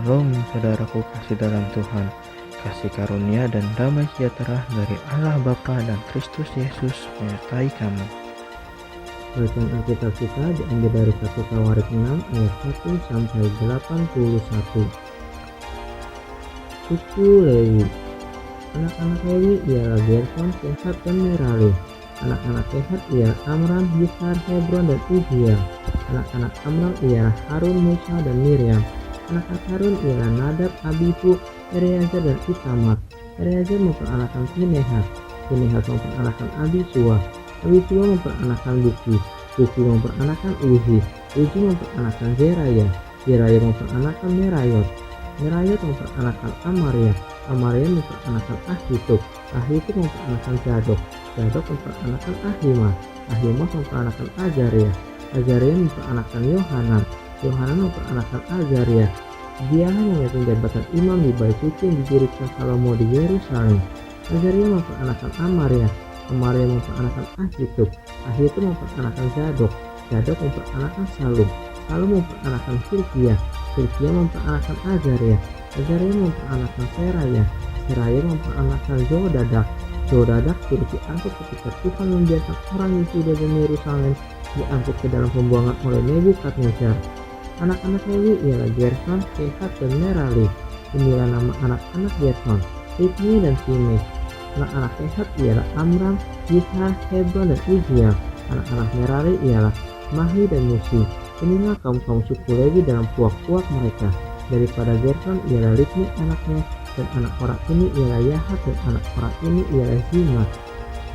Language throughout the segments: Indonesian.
Shalom saudaraku kasih dalam Tuhan. Kasih karunia dan damai sejahtera dari Allah Bapa dan Kristus Yesus menyertai kamu. Bacaan Alkitab kita diambil dari 1 Tawarik 6 ayat 1 sampai 81. Suku Lewi. Anak-anak Lewi ialah Gerson, Kehat, dan Merari. Anak-anak Kehat ialah Amram, Yishar, Hebron, dan Uziel. Anak-anak Amram ialah Harun, Musa, dan Miriam. Anak-anak Harun ialah Nadab, Abihu, Eleazar, dan Itamar. Eleazar memperanakan Pinehas. Pinehas memperanakan Abisua. Abisua memperanakan Buki. Buki memperanakan Uzi. Uzi memperanakan Zeraya. Zeraya memperanakan Merayot. Merayot memperanakan Amaria. Amaria memperanakan Ahitub. Ahitub memperanakan Zadok. Zadok memperanakan Ahimas. Ahimas memperanakan Azaria. Azaria memperanakan Yohanan. Yohanan memperanakan Azaria. Dialah yang memegang jabatan imam di bait suci yang didirikan Salomo di Yerusalem. Azaria memperanakan Amaria. Amaria memperanakan Ahitub. Ahitub memperanakan Zadok. Zadok memperanakan Salum. Salum memperanakan Hilkiah. Hilkiah memperanakan Azaria. Azaria memperanakan Seraya. Seraya memperanakan Zodadak. Zodadak turut diangkut ketika Tuhan membiarkan orang Yehuda dan Yerusalem diangkut ke dalam pembuangan oleh Nebukadnezar. Anak-anak Lewi ialah Gerson, Kehat, dan Merari. Inilah nama anak-anak Gerson, Libni dan Simei. Anak-anak Kehat ialah Amram, Yishar, Hebron, dan Uziel. Anak-anak Merari ialah Mahli dan Musi. Inilah kaum-kaum suku Lewi dalam puak-puak mereka. Daripada Gerson ialah Libni anaknya, dan anak orang ini ialah Yahat, dan anak orang ini ialah Zima,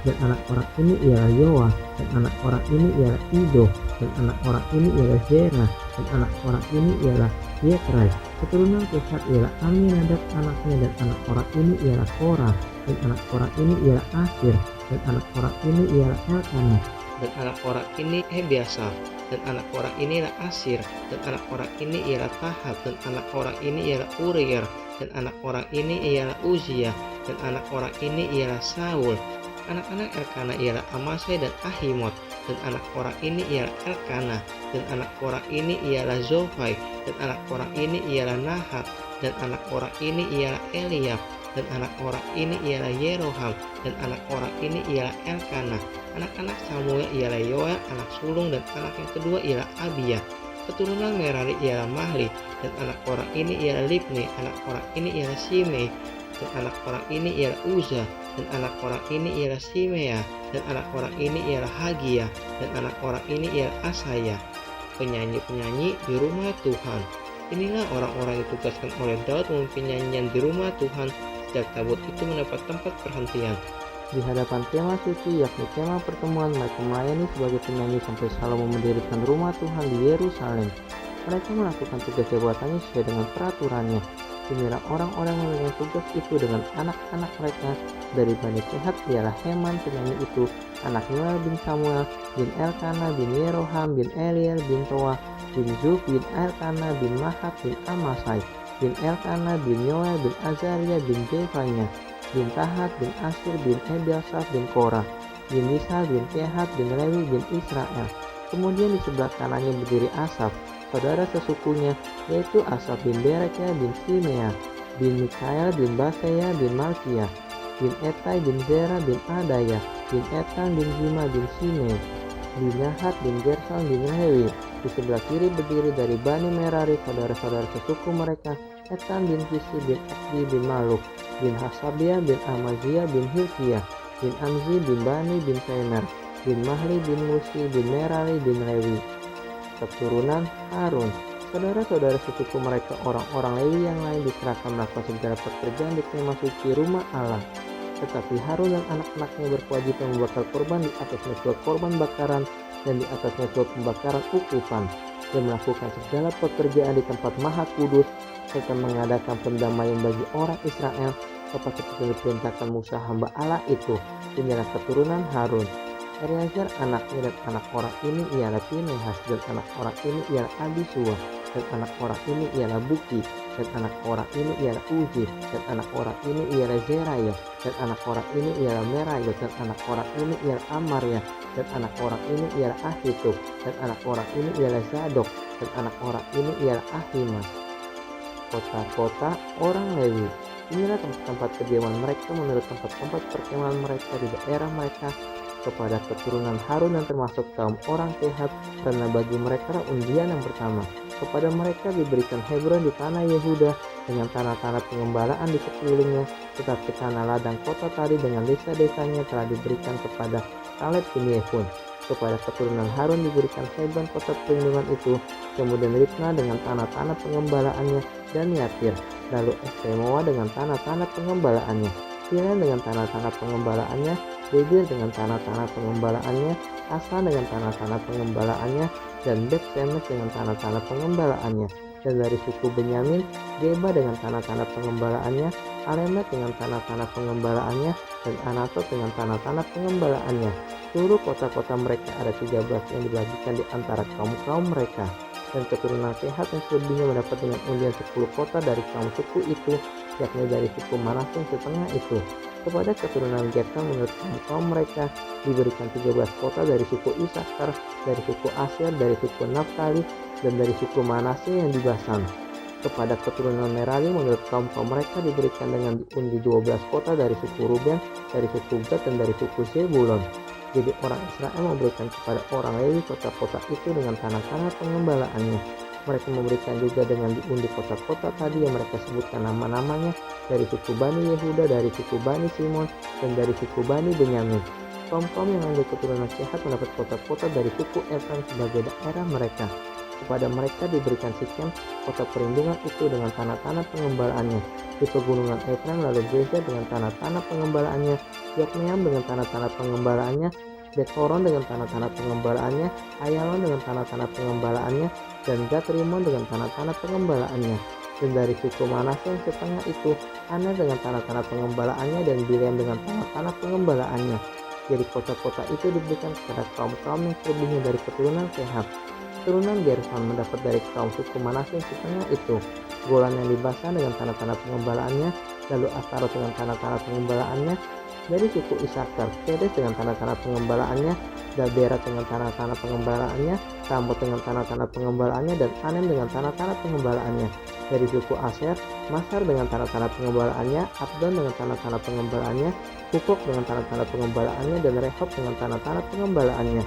dan anak orang ini ialah Yoa, dan anak orang ini ialah Ido, dan anak orang ini ialah Zera, dan anak orang ini ialah Yetrai. Keturunan Kehat ialah Aminadab anaknya, dan anak orang ini ialah Korah, dan anak orang ini ialah Asir, dan anak orang ini ialah Elkanah, dan anak orang ini Ebiasaf, dan anak orang ini ialah Asir, dan anak orang ini ialah Tahat, dan anak orang ini ialah Uriel, dan anak orang ini ialah Uzziah, dan anak orang ini ialah Saul. Anak-anak Elkanah ialah Amasai dan Ahimot, dan anak orang ini ialah Elkanah, dan anak orang ini ialah Zofai, dan anak orang ini ialah Nahat, dan anak orang ini ialah Eliab, dan anak orang ini ialah Yeroham, dan anak orang ini ialah Elkanah. Anak-anak Samuel ialah Yoel, anak sulung, dan anak yang kedua ialah Abia. Keturunan Merari ialah Mahli, dan anak orang ini ialah Libni, anak orang ini ialah Simei, dan anak orang ini ialah Uza, dan anak orang ini ialah Simea, dan anak orang ini ialah Hagia, dan anak orang ini ialah Asaya. Penyanyi-penyanyi di rumah Tuhan. Inilah orang-orang yang ditugaskan oleh Daud memimpin nyanyian di rumah Tuhan sejak tabut itu mendapat tempat perhentian. Di hadapan kemah suci, yakni kemah pertemuan, mereka melayani sebagai penyanyi sampai Salomo mendirikan rumah Tuhan di Yerusalem. Mereka melakukan tugas jabatannya sesuai dengan peraturannya. Inilah orang-orang yang memegang tugas itu dengan anak-anak mereka. Dari Bani Kehat ialah Heman penyanyi itu, anak Yoel bin Samuel, bin Elkanah, bin Yeroham, bin Eliel, bin Toah, bin Zuf, bin Elkanah, bin Mahat, bin Amasai, bin Elkanah, bin Yoel, bin Azaria, bin Jefanya, bin Tahat, bin Asir, bin Ebiasaf, bin Korah, bin Yishar, bin Kehat, bin Lewi, bin Israel. Kemudian di sebelah kanannya berdiri Asaf, saudara sesukunya, yaitu Asaf bin Berekia, bin Simea, bin Mikael, bin Baseya, bin Malkia, bin Etai, bin Zera, bin Adaya, bin Etan, bin Zima, bin Simei, bin Yahat, bin Gerson, bin Lewi. Di sebelah kiri berdiri dari Bani Merari, saudara-saudara sesuku mereka, Etan bin Kisi, bin Abdi, bin Maluk, bin Hasabia, bin Amazia, bin Hilkiah, bin Amzi, bin Bani, bin Semer, bin Mahli, bin Musi, bin Merari, bin Lewi. Keturunan Harun. Saudara-saudara sesuku mereka orang-orang Lewi yang lain diserahkan melakukan segala pekerjaan di kemah suci rumah Allah. Tetapi Harun dan anak-anaknya berkewajiban membakar korban di atas mesbah korban bakaran dan di atas mesbah pembakaran ukupan, dan melakukan segala pekerjaan di tempat maha kudus, serta mengadakan pendamaian bagi orang Israel seperti yang diperintahkan Musa hamba Allah itu. Inilah keturunan Harun. Eleazar anaknya dan anak orang ini ialah Pinehas, dan anak orang ini ialah Abisua, dan anak orang ini ialah Buki, dan anak orang ini ialah Uzi, dan anak orang ini ialah Zeraya, dan anak orang ini ialah Merayot, dan anak orang ini ialah Amaria, dan anak orang ini ialah Ahitub, dan anak orang ini ialah Zadok, dan anak orang ini ialah Ahimas. kota-kota orang Lewi. Inilah tempat-tempat kediaman mereka menurut tempat-tempat perkemahan mereka di daerah mereka kepada keturunan Harun dan termasuk kaum orang Kehat, karena bagi mereka undian yang pertama. Kepada mereka diberikan Hebron di tanah Yehuda dengan tanah-tanah pengembalaan di sekelilingnya, tetapi tanah ladang kota tadi dengan desa-desanya telah diberikan kepada Kaleb bin Yefun. Kepada keturunan Harun diberikan Hebron kota perlindungan itu, kemudian Libna dengan tanah-tanah pengembalaannya, dan Yatir, lalu Estemoa dengan tanah-tanah pengembalaannya, Silen dengan tanah-tanah pengembalaannya, Debir dengan tanah-tanah pengembalaannya, Asa dengan tanah-tanah pengembalaannya, dan Bet Semes dengan tanah-tanah pengembalaannya. Dan dari suku Benyamin, Geba dengan tanah-tanah pengembalaannya, Alemet dengan tanah-tanah pengembalaannya, dan Anatot dengan tanah-tanah pengembalaannya. Seluruh kota-kota mereka ada 13 yang dibagikan di antara kaum-kaum mereka. Dan keturunan Kehat yang selebihnya mendapat dengan undian 10 kota dari kaum suku itu, yakni dari suku Manasye setengah itu. Kepada keturunan Gerson menurut kaum mereka diberikan 13 kota dari suku Isakar, dari suku Aser, dari suku Naftali, dan dari suku Manasye yang di Basan. Kepada keturunan Merari menurut kaum mereka diberikan dengan diundi 12 kota dari suku Ruben, dari suku Gad, dan dari suku Zebulon. Jadi orang Israel memberikan kepada orang Lewi kota-kota itu dengan tanah-tanah pengembalaannya. Mereka memberikan juga dengan diundi kota-kota tadi yang mereka sebutkan nama-namanya dari suku Bani Yehuda, dari suku Bani Simon, dan dari suku Bani Benyamin. Kaum-kaum yang mengambil keturunan Kehat mendapat kota-kota dari suku Efraim sebagai daerah mereka. Kepada mereka diberikan Sikem, kota perlindungan itu dengan tanah-tanah pengembalaannya. Di pegunungan Efraim lalu Gezer dengan tanah-tanah pengembalaannya, Yokneam dengan tanah-tanah pengembalaannya, Bet-horon dengan tanah-tanah pengembalaannya, Ayalon dengan tanah-tanah pengembalaannya, dan Gat-rimon dengan tanah-tanah pengembalaannya. Dan dari suku Manasye yang setengah itu, Aner dengan tanah-tanah pengembalaannya, dan Bileam dengan tanah-tanah pengembalaannya. Jadi kota-kota itu diberikan kepada kaum-kaum yang selebihnya dari keturunan Kehat. Keturunan Gerson mendapat dari kaum suku Manasye yang setengah itu, Golan yang di Basan dengan tanah-tanah pengembalaannya, lalu Astarot dengan tanah-tanah pengembalaannya. Dari suku Isakar, Kedes dengan tanah-tanah pengembalaannya, Daberat dengan tanah-tanah pengembalaannya, Ramot dengan tanah-tanah pengembalaannya, dan Anem dengan tanah-tanah pengembalaannya. Dari suku Aser, Masar dengan tanah-tanah pengembalaannya, Abdon dengan tanah-tanah pengembalaannya, Hukok dengan tanah-tanah pengembalaannya, dan Rehob dengan tanah-tanah pengembalaannya.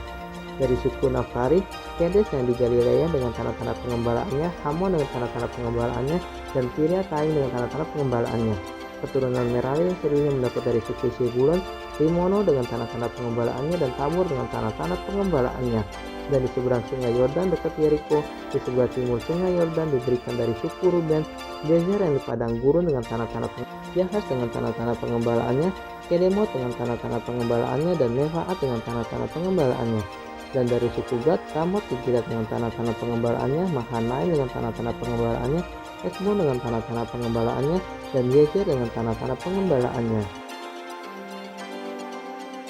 Dari suku Naftali, Kedes yang di Galilea dengan tanah-tanah pengembalaannya, Hamon dengan tanah-tanah pengembalaannya, dan Kiriataim dengan tanah-tanah pengembalaannya. Keturunan Merari yang selebihnya mendapat dari suku Zebulon, Rimono dengan tanah-tanah pengembalaannya, dan Tabor dengan tanah-tanah pengembalaannya. Dan di seberang sungai Yordan dekat Yeriko, di sebelah timur sungai Yordan diberikan dari suku Ruben, Gezer yang di padang gurun dengan tanah-tanah pengembalaannya, Yahas dengan tanah-tanah pengembalaannya, Kedemot dengan tanah-tanah pengembalaannya, dan Mefaat dengan tanah-tanah pengembalaannya. Dan dari suku Gad, Ramot di Gilead dengan tanah-tanah pengembalaannya, Mahanaim dengan tanah-tanah pengembalaannya, Hesbon dengan tanah-tanah pengembalaannya, dan Yezer dengan tanah-tanah pengembalaannya.